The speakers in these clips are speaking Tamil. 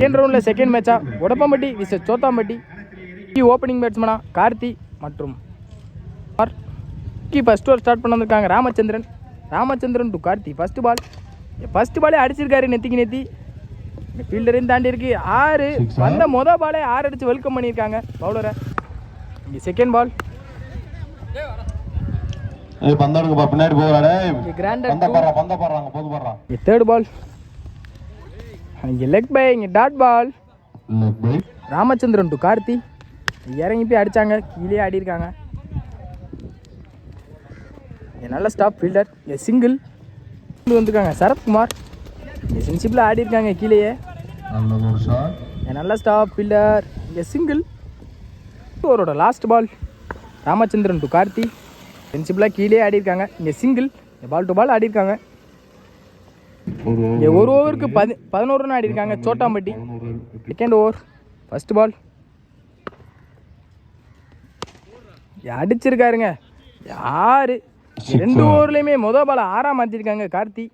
செகண்ட் ரவுண்டில் செகண்ட் மேட்சா உடப்பம்பட்டி விசஸ் சோத்தாம்பட்டி. ஓப்பனிங் பேட்ஸ்மேனா கார்த்தி மற்றும் ஃபர்ஸ்ட் ஓவர் ஸ்டார்ட் பண்ண வந்திருக்காங்க ராமச்சந்திரன் டு கார்த்தி. ஃபர்ஸ்ட் பாலே அடிச்சிருக்காரு நெத்தி ஃபீல்டரையும் தாண்டி இருக்கு 6. வந்த பாலே 6 அடிச்சு வெல்கம் பண்ணியிருக்காங்க பவுலரை. இங்கே செகண்ட் பால் தேர்ட் பால். இங்கே லெக் பை, இங்கே dot ball. Ramachandran to Karthi இறங்கி போய் அடித்தாங்க, கீழே ஆடி இருக்காங்க. நல்ல ஸ்டாப் ஃபீல்டர். இங்கே சிங்கிள் வந்துருக்காங்க சரத்குமார். இங்கே சென்சிபிளாக ஆடி இருக்காங்க கீழேயே. நல்ல ஸ்டாப் ஃபீல்டர். இங்கே சிங்கிள். ஓவரோட last ball. Ramachandran to Karthi சென்சிபிளாக கீழே ஆடி இருக்காங்க. இங்கே சிங்கிள். பால் டு பால் ஆடி இருக்காங்க. இங்கே ஒரு ஓவருக்கு 11 ரன் ஆடி இருக்காங்க Chottampatti. Second over first ball அடிச்சிருக்காருங்க 6. 2 ஓவர்லையுமே பால் 6 மாற்றிருக்காங்க கார்த்தி.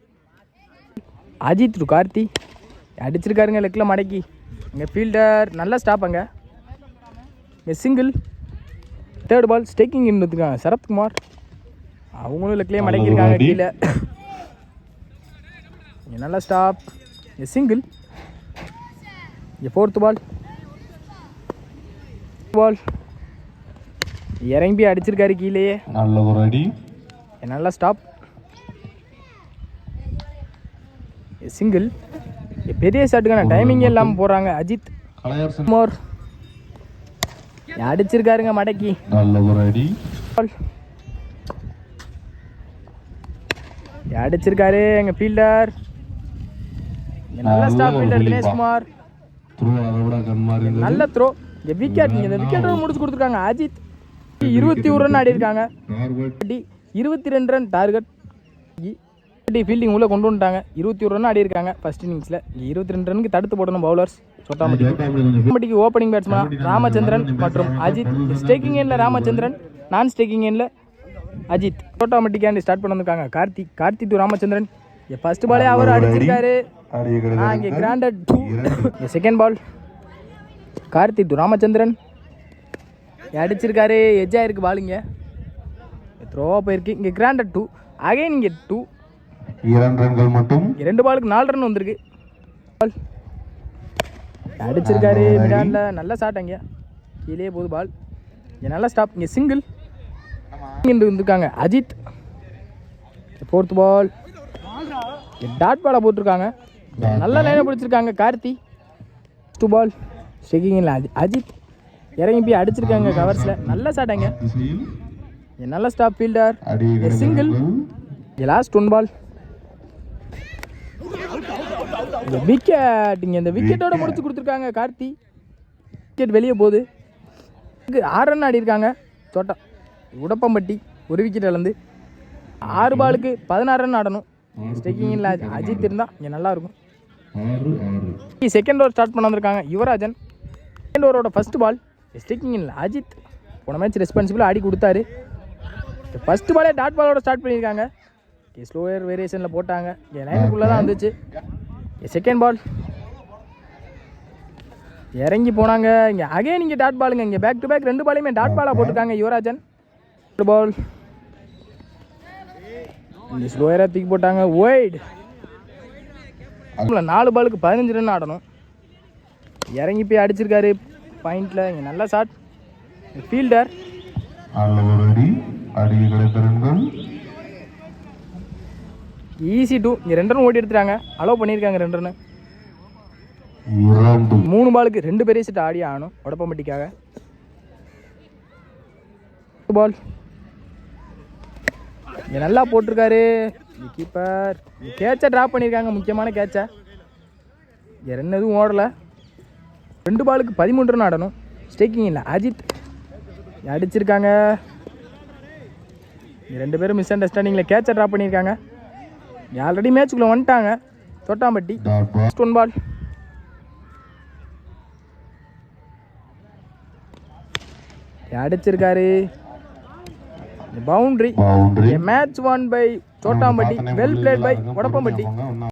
அஜித் டு கார்த்தி அடிச்சிருக்காருங்க லெக்கில் மடக்கி. இங்கே ஃபீல்டர் நல்ல ஸ்டாப். அங்கே இங்கே சிங்கிள். தேர்ட் பால் ஸ்டேக்கிங் இருந்துருக்காங்க சரத்குமார். அவங்களும் லெக்லேயே மடக்கியிருக்காங்க கீழே. இங்கே நல்ல ஸ்டாப். இங்கே சிங்கிள். இங்கே ஃபோர்த் பால் இறங்கி அடிச்சிருக்காரு கீழேயே. நல்ல ஸ்டாப். சிங்கிள். பெரிய ஷாட்டுக்கான டைமிங்கே இல்லாமல் போடுறாங்க அஜித். மோர் அடிச்சிருக்காருங்க மடக்கி. அடிச்சிருக்காரு எங்க ஃபீல்டர். நல்ல ஸ்டாப் ஃபீல்டர் தினேஷ்குமார். நல்ல த்ரோ. இந்த விக்கெட் முடிச்சு கொடுத்துருக்காங்க அஜித். 21 ரன் ஆடி இருக்காங்க. 22 ரன் டார்கெட். ஃபீல்டிங் உள்ள கொண்டு வந்துட்டாங்க. 21 ரன் ஆடி இருக்காங்க ஃபர்ஸ்ட் இன்னிங்ஸில். 22 ரனுக்கு தடுத்து போடணும் பவுலர்ஸ் சோட்டாம்பட்டிக்கு. ஓப்பனிங் பேட்ஸ்மேன் ராமச்சந்திரன் மற்றும் அஜித். ஸ்டேக்கிங் எண்ணில் ராமச்சந்திரன், நான் ஸ்டேக்கிங் எண்ணில் அஜித். சோட்டாம்பட்டிக்காண்டி ஸ்டார்ட் பண்ண வந்திருக்காங்க கார்த்தி டு ராமச்சந்திரன். ஃபர்ஸ்ட் பாலே அவர் அடிச்சிருக்காரு. இங்கே கிராண்டட் 2. Second ball Karthi to Ramachandran அடிச்சிருக்காரு. எஜ்ஜா இருக்கு பாலுங்க. த்ரோவா போயிருக்கு. இங்கே கிராண்டட் 2. அகைன் இங்கே 2. 2 பாலுக்கு 4 ரன் வந்திருக்கு. அடிச்சிருக்காரு மிடான்ல. நல்ல ஷாட். அங்கே கீழே போகுது பால். இங்கே நல்ல ஸ்டாப். இங்கே சிங்கிள் வந்துருக்காங்க அஜித். ஃபோர்த் பால் டாட் பாலை போட்டிருக்காங்க. நல்ல லைனை பிடிச்சிருக்காங்க கார்த்தி. 2 பால் ஸ்டேக்கிங் அஜித் இறங்கி போய் அடிச்சிருக்காங்க கவர்ஸில். நல்ல ஷாட். அங்கே நல்ல stop fielder. Single. Last 1 ball wicket. இங்கே இந்த விக்கெட்டோட முடிச்சு கொடுத்துருக்காங்க கார்த்தி. விக்கெட் வெளியே போகுது. 6 ரன் ஆடி இருக்காங்க உடப்பம்பட்டி. ஒரு விக்கெட் இழந்து 6 பாலுக்கு 16 ரன் ஆடணும். ஸ்டேக்கிங்கில் அஜித் இருந்தால் இங்கே நல்லாயிருக்கும். செகண்ட் ஓவர் ஸ்டார்ட் பண்ண வந்திருக்காங்க யுவராஜன். செகண்ட் ஓவரோட ஃபர்ஸ்ட் பால் ஸ்டேக்கிங்கில் அஜித். போன மேட்ச் ரெஸ்பான்சிபிளாக ஆடி கொடுத்தாரு. ஃபர்ஸ்ட் பாலே டாட் பாலோட ஸ்டார்ட் பண்ணியிருக்காங்க. ஸ்லோயர் வேரியேஷனில் போட்டாங்க. இங்கே லைனுக்குள்ளே தான் வந்துச்சு. செகண்ட் பால் இறங்கி போனாங்க. இங்கே அகைன் இங்கே டாட் பாலுங்க. இங்கே பேக் டு பேக் 2 பாலையுமே டாட் பாலாக போட்டிருக்காங்க யுவராஜன். பால் இங்கே ஸ்லோயராக தூக்கி போட்டாங்க. ஒய்ட். 4 பாலுக்கு 15 ரன் ஆடணும். இறங்கி போய் அடிச்சிருக்காரு பாயிண்டில். இங்கே நல்ல ஷாட். Fielder easy 2. இங்கே 2 ரன் ஓடி எடுத்துட்டாங்க. அலோவ் பண்ணியிருக்காங்க 2 ரன். 3 பாலுக்கு 2 பெரிய செட் ஆடி ஆகணும் உடப்பம்பட்டிக்காக. பால் இங்கே நல்லா போட்டிருக்காரு கீப்பர். கேட்சை ட்ராப் பண்ணியிருக்காங்க. முக்கியமான கேட்சை. இங்கே 2 எதுவும் ஓடலை. 2 பாலுக்கு 13 ரன் ஆடணும். ஸ்டேக்கிங் இல்லை அஜித் அடிச்சிருக்காங்க. 2 பேரும் மிஸ் அண்டர்ஸ்டாண்டிங்கில் கேட்சை ட்ராப் பண்ணியிருக்காங்க. ஆல்ரெடி மேட்சுக்குள்ளே வந்துட்டாங்க சோட்டாம்பட்டி. 1 பால் அடிச்சிருக்காரு. Boundary. Match won by Chottampatti. Well played by Udappampatti.